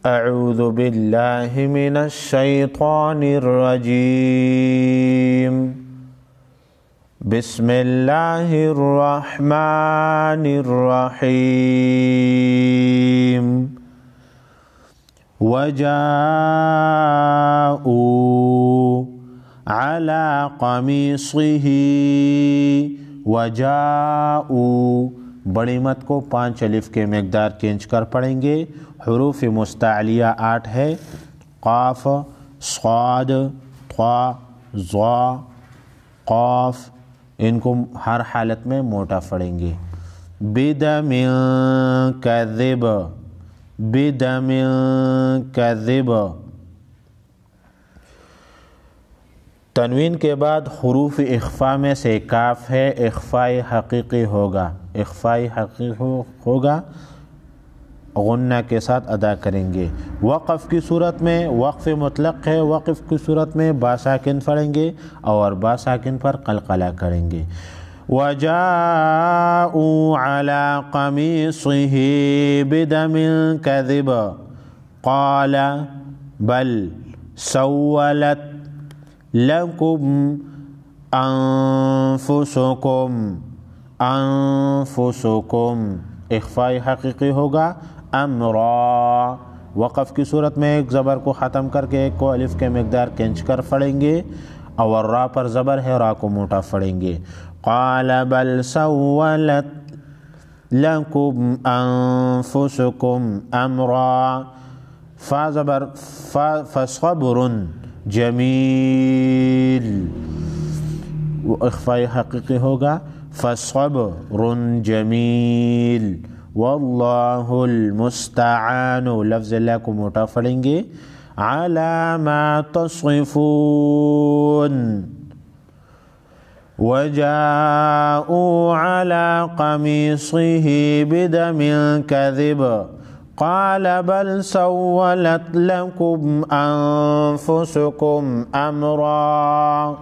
अऊज़ु बिल्लाहि मिनश शैतानिर रजीम। बिस्मिल्लाहिर रहमानिर रहीम। वजाऊ अला क़मीसिही। वजाऊ बड़ी मत को 5 अलिफ के मकदार खींच कर पढ़ेंगे। हुरूफ मुस्तालिया 8 है। क़ाफ, स्वाद, क़ा, ज़ा, क़ाफ, इनको हर हालत में मोटा पढ़ेंगे। बिदमिन कज़िब, बिदमिन कज़िब। तनवीन के बाद हुरूफ इख्फा में से काफ है, इख्फाई हकीकी होगा, इख्फाई हकीकी होगा, गुन्ना के साथ अदा करेंगे। वक़फ़ की सूरत में वक़फ़ मुतलक़ है, वक़फ़ की सूरत में बा साकिन पढ़ेंगे और बा साकिन पर क़लक़ला करेंगे। वजाऊ अला क़मीसिही बिदमिन कज़िब क़ाल बल सव्वलत लकुम अनफुसुकुम, अनफुसुकुम इख्फ़ाई हकीकी होगा। अमरा वक़फ़ की सूरत में एक ज़बर को ख़त्म करके एक को अलिफ के मकदार खींच कर पढ़ेंगे और रा पर ज़बर है, रा को मोटा पढ़ेंगे। क़ाल बल सव्वलत लकुम अनफुसुकुम अमरा। फ़ा ज़बर फ़सब्रुन जमील इख्फ़ाई हकीकी होगा। फ़सब्रुन जमील। वल्लाहुल मुस्तआनु लफ्ज़ ला को मोटा पढ़ेंगे। अला मा तसिफ़ून। वजाऊ अला क़मीसिही बिदमिन कज़िब क़ाल बल सव्वलत लकुम अनफुसुकुम अमरा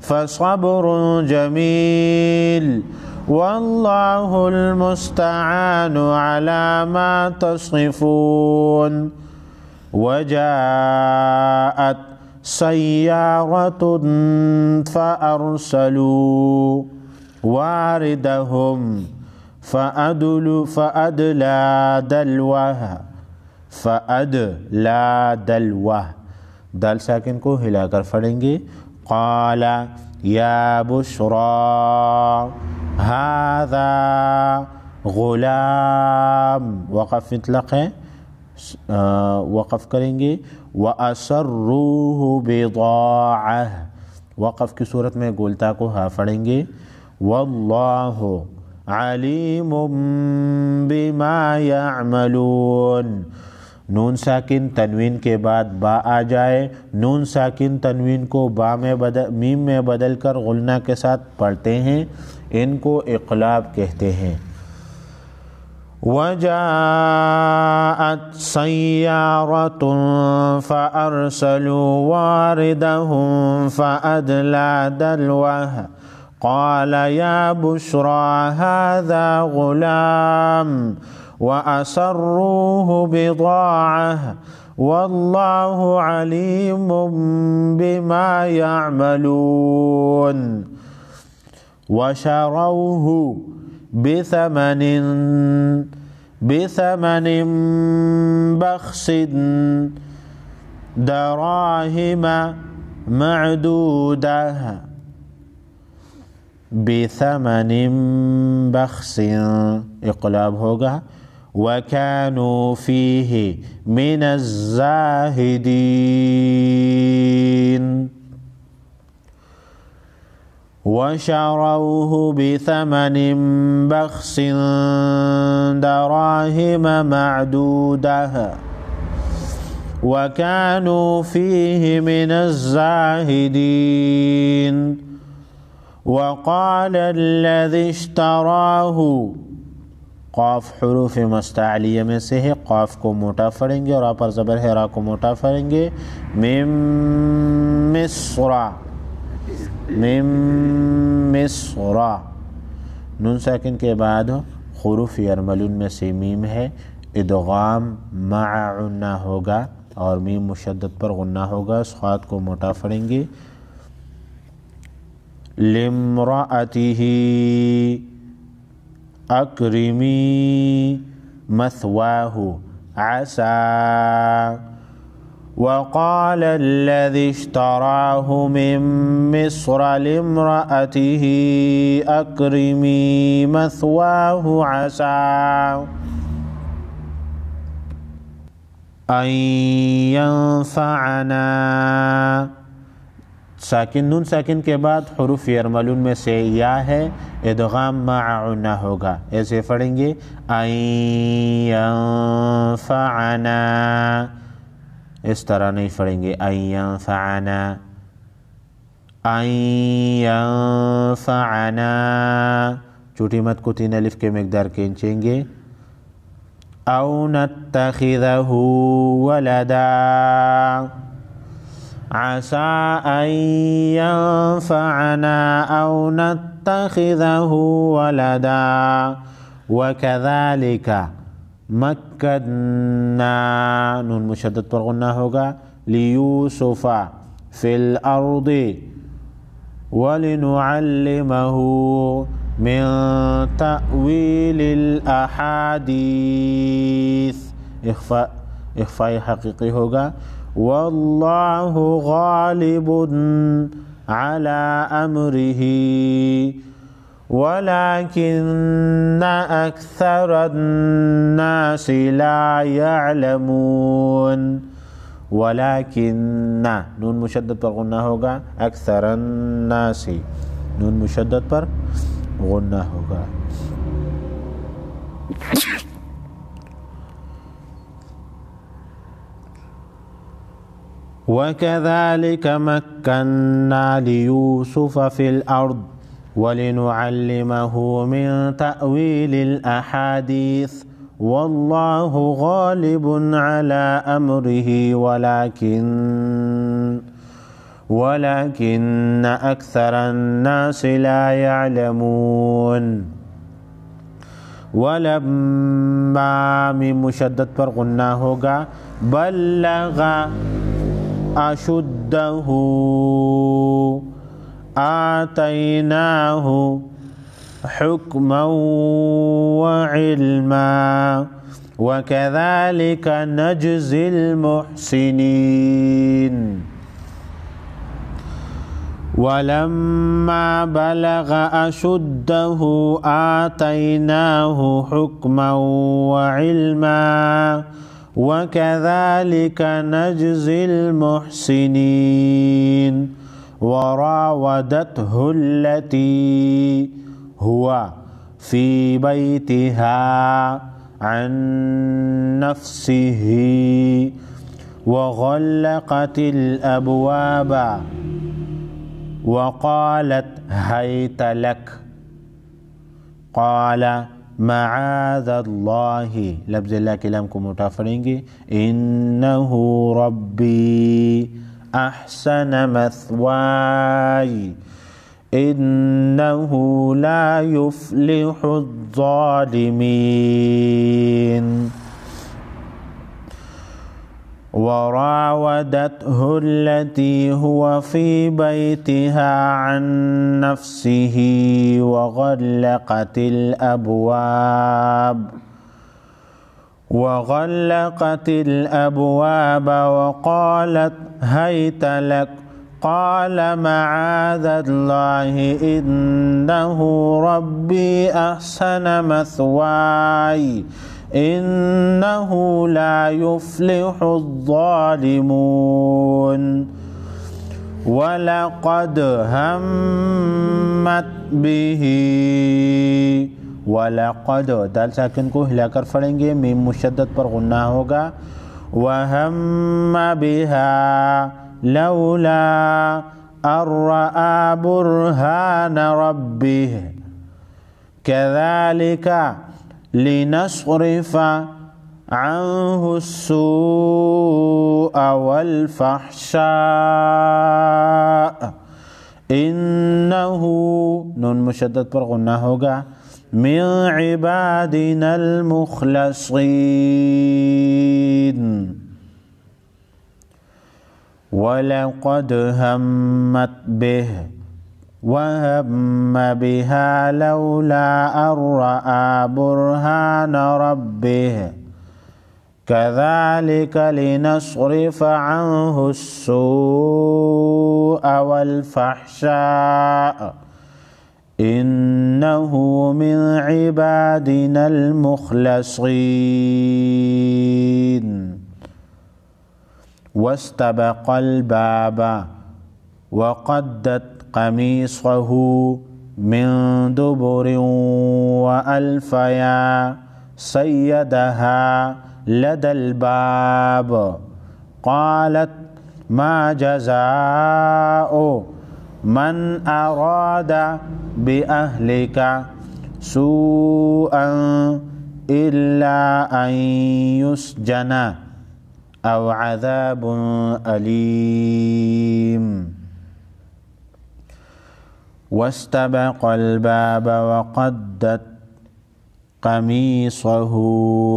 फ़सब्रुन जमील। वल्लाहुल मुस्तआनु अला मा तसिफ़ून। वजाअत सय्यारतुन फ़अरसलू वारिदहुम फ़अदला दलवह, फ़अदला दलवह दाल साकिन को हिलाकर पढ़ेंगे। क़ाला या बुशरा हाज़ा गुलाम वक़फ़ मुतलक़ है, वक़फ़ करेंगे। व असर्रूहु बिदाअह वक़फ़ की सूरत में गुलता को हा पढ़ेंगे। वल्लाहु अलीमुम बिमा यअमलून। नून साकिन तनवीन के बाद बा आ जाए, नून साकिन तनवीन को बा में मीम में बदल कर गुन्ना के साथ पढ़ते हैं, इनको इक़लाब कहते हैं। वजाअत सय्यारतुन फ़अरसलू वारिदहुम फ़अदला दलवह क़ाल या बुशरा हाज़ा गुलाम व असर्रूहु बिदाअह वल्लाहु अलीमुम बिमा यअमलून। वशरौहु बिथमनिन बख़्सिन दराहिम मअदूदह। बिथमनिन बख़्सिन इक़लाब होगा। वकानू फ़ीही मिनज़्ज़ाहिदीन। वशरौहु बिथमनिन बख़्सिन दराहिम मअदूदह वकानू फ़ीही मिनज़्ज़ाहिदीन। वक़ाल लज़ी इश्तराहु क़ाफ हुरूफ़ मुस्तालिया में से है, क़ाफ को मोटा पढ़ेंगे और रा पर ज़बर है, रा को मोटा पढ़ेंगे। मिम मिस्रा, मिम मिस्रा। नून साकिन के बाद हुरूफ़ यरमलून में से मीम है, इदगाम मअ गुन्ना होगा और मीम मुशद्दद पर गुन्ना होगा। स्वाद को मोटा पढ़ेंगे। लिम्राअतिही अक्रिमी मथवाहु आसा वक़ाल अल्लज़ी इश्तराहु मिन मिस्र लिम्राअतिही अक्रिमी मथवाहु आसा अन यंफ़अना। साकिन नून साकिन के बाद हुरूफ यरमलून में से या है, इदगाम मअ गुन्ना होगा। ऐसे पढ़ेंगे अन यंफ़अना, इस तरह नहीं पढ़ेंगे अन यंफ़अना, अन यंफ़अना। छोटी मत को 3 अलिफ के मिक़दार खींचेंगे। औ नत्तखिज़हु वलदा आसा अन यंफ़अना औ नत्तखिज़हु वलदा वकज़ालिका मक्कन्ना, नून मुशद्दद पर गुन्ना होगा, लियूसुफ़ा फ़िल अर्दि वलिनुअल्लिमहु मिन तअवीलिल अहादीस। इख़फ़ाए हक़ीक़ी होगा। वल्लाहु गालिबुन अला अम्रिही वलाकिन्न अक्सरन्नासि ला यअलमून। वलाकिन्न नून मुशद्दद पर गुन्ना होगा, अक्सरन्नासि नून मुशद्दद पर गुन्ना होगा। वकज़ालिक मक्कन्ना लियूसुफ़ फ़िल अर्द वलिनुअल्लिमहु मिन तअवीलिल अहादीस वल्लाहु गालिबुन अला अम्रिही वलाकिन्न अक्सरन्नासि ला यअलमून। वलम्मा मीम मुशद्दद पर गुन्ना होगा। बल्लगा अशुद्धहु आतैनाहु हुक्मन व इल्मा वकज़ालिक नजज़िल मुहसिनीन। वलम्मा बलग अशुद्धहु आतैनाहु हुक्मन व इल्मा वकज़ालिक नजज़िल मुहसिनीन। वरावदतहु अल्लती हुवा फ़ी बैतिहा अन नफ्सिही वग़ल्लक़तिल अबवाबा वक़ालत हैत लक क़ाल मआज़ल्लाहि। लफ्ज़ अल्लाह के लाम को मोटा पढ़ेंगे। इन्नहु रब्बी अहसन मथवाय इन्नहु ला युफ्लिहुज़्ज़ालिमीन। वरावदतहु अल्लती हुवा फ़ी बैतिहा अन नफ्सिही वग़ल्लक़तिल अबवाब वक़ालत हैत लक क़ाल मआज़ल्लाहि इन्नहु रब्बी अहसन मथवाय इन्नहु ला युफ्लिहुज़्ज़ालिमून। वलक़द हम्मत बिही। वलक़द दाल साकिन को हिलाकर पढ़ेंगे। मीम मुशद्दद पर गुन्ना होगा। वहम्म बिहा लौला अर्रआ बुरहान रब्बिह कज़ालिका लिनस्रिफ़ा अन्हु अस्सूअ वल फ़हशाअ इन्नहु नून मुशद्दद पर गुन्ना होगा। من عبادنا المخلصين ولقد همت به وهم بها لولا أن رأى برهان ربه كذلك لنصرف عنه السوء والفحشاء إنه من عبادنا المخلصين واستبق الباب وقدت قميصه من دبر وألف يا سيدها لدى الباب قالت ما جزاء من أراد بأهلك سوءا إلا أن يسجن أو عذاب أليم واستبق الباب وقدت قميصه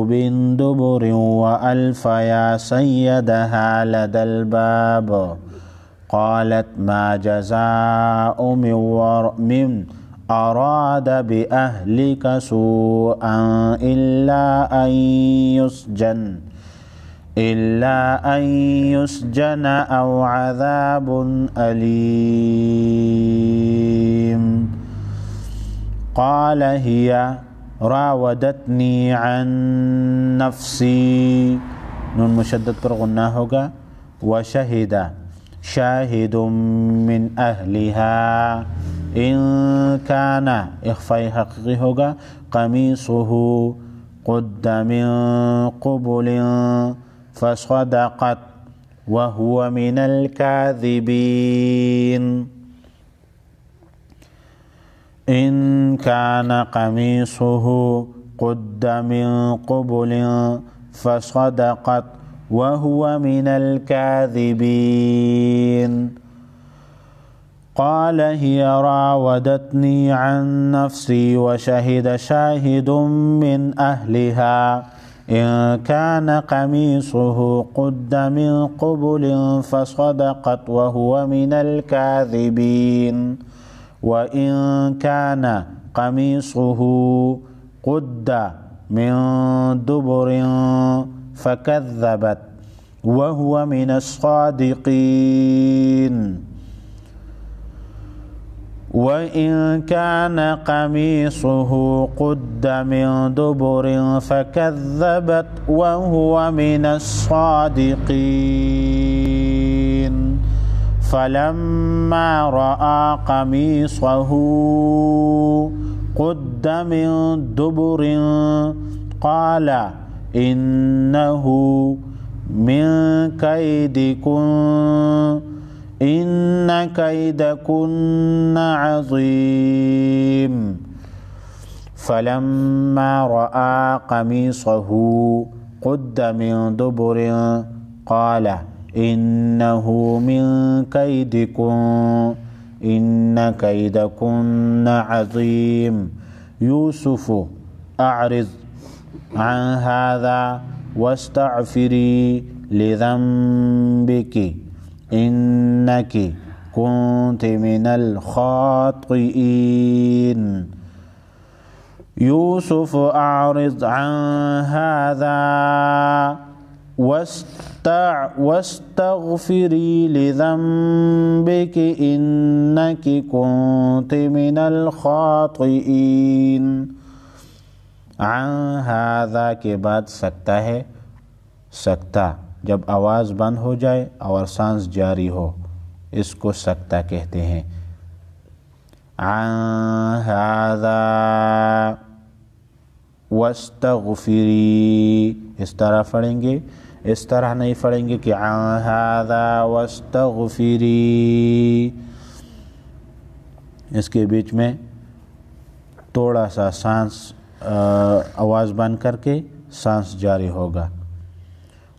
من دبر وألف يا سيدها لدى الباب قالت ما جزاء من أراد بأهلك سوءا إلا أن يسجن أو عذاب أليم قال هي راودتني عن نفسي نون مشدد پر غنہ ہوگا وشهد شاهد من أهلها إن كان إخفاء حقیقی ہوگا قمیصه قد من قبل فصدقت وهو من الكاذبين إن كان قميصه قد من قبل فصدقت وهو من الكاذبين قال هي راودتني عن نفسي وشهد شاهد من أهلها إن كان قميصه قد من قبل فصدقت وهو من الكاذبين وإن كان قميصه قد من دبر فكذبت وهو من الصادقين وإن كان قميصه قد من دبر فكذبت وهو من الصادقين فلما رأى قميصه قد من دبر قال إنه من كيدكن إن كيدكن عظيم فلما رأى قميصه قد من دبر قال إنه من كيدكن إن كيدكن عظيم يوسف أعرض عن هذا واستغفري لذنبك إنك كنت من الخاطئين يوسف أعرض عن هذا واستغفري لذنبك إنك كنت من الخاطئين عن هذا के बाद सकता है सकता जब आवाज़ बंद हो जाए और सांस जारी हो इसको सकता कहते हैं عن هذا वास्तगफिरी इस तरह पढ़ेंगे इस तरह नहीं पढ़ेंगे कि عن هذا वास्तगफिरी इसके बीच में थोड़ा सा सांस आवाज़ बंद करके सांस जारी होगा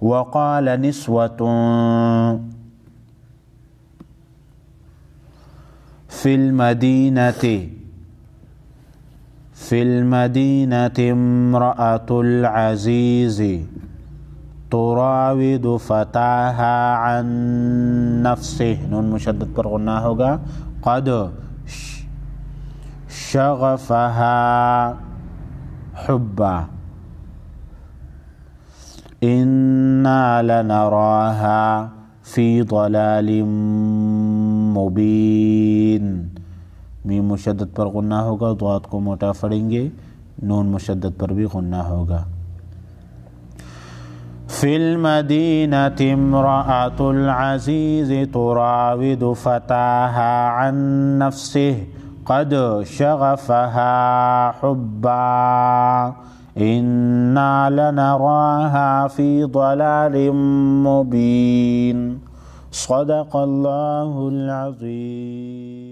वक़ाल निस्वतुन फिल मदीनति फिल मदीनति इम्रअतुल अज़ीज़ तुराविदु फ़ताहा अन नफ्सिह, नून मुशद्दद पर गुन्ना होगा। क़द शग़फ़हा हुब्बा इन्ना लनराहा फ़ी ज़लालिम मुबीन। मीम मुशद्दद पर गुन्ना होगा, ज़ाद को मोटा पढ़ेंगे, नून मुशद्दद पर भी गुन्ना होगा। फिल मदीनति इम्रअतुल अज़ीज़ तुराविदु फ़ताहा अन नफ्सिह क़द शग़फ़हा हुब्बा इन्ना लनराहा फ़ी ज़लालिम मुबीन। सदक़ल्लाहुल अज़ीम।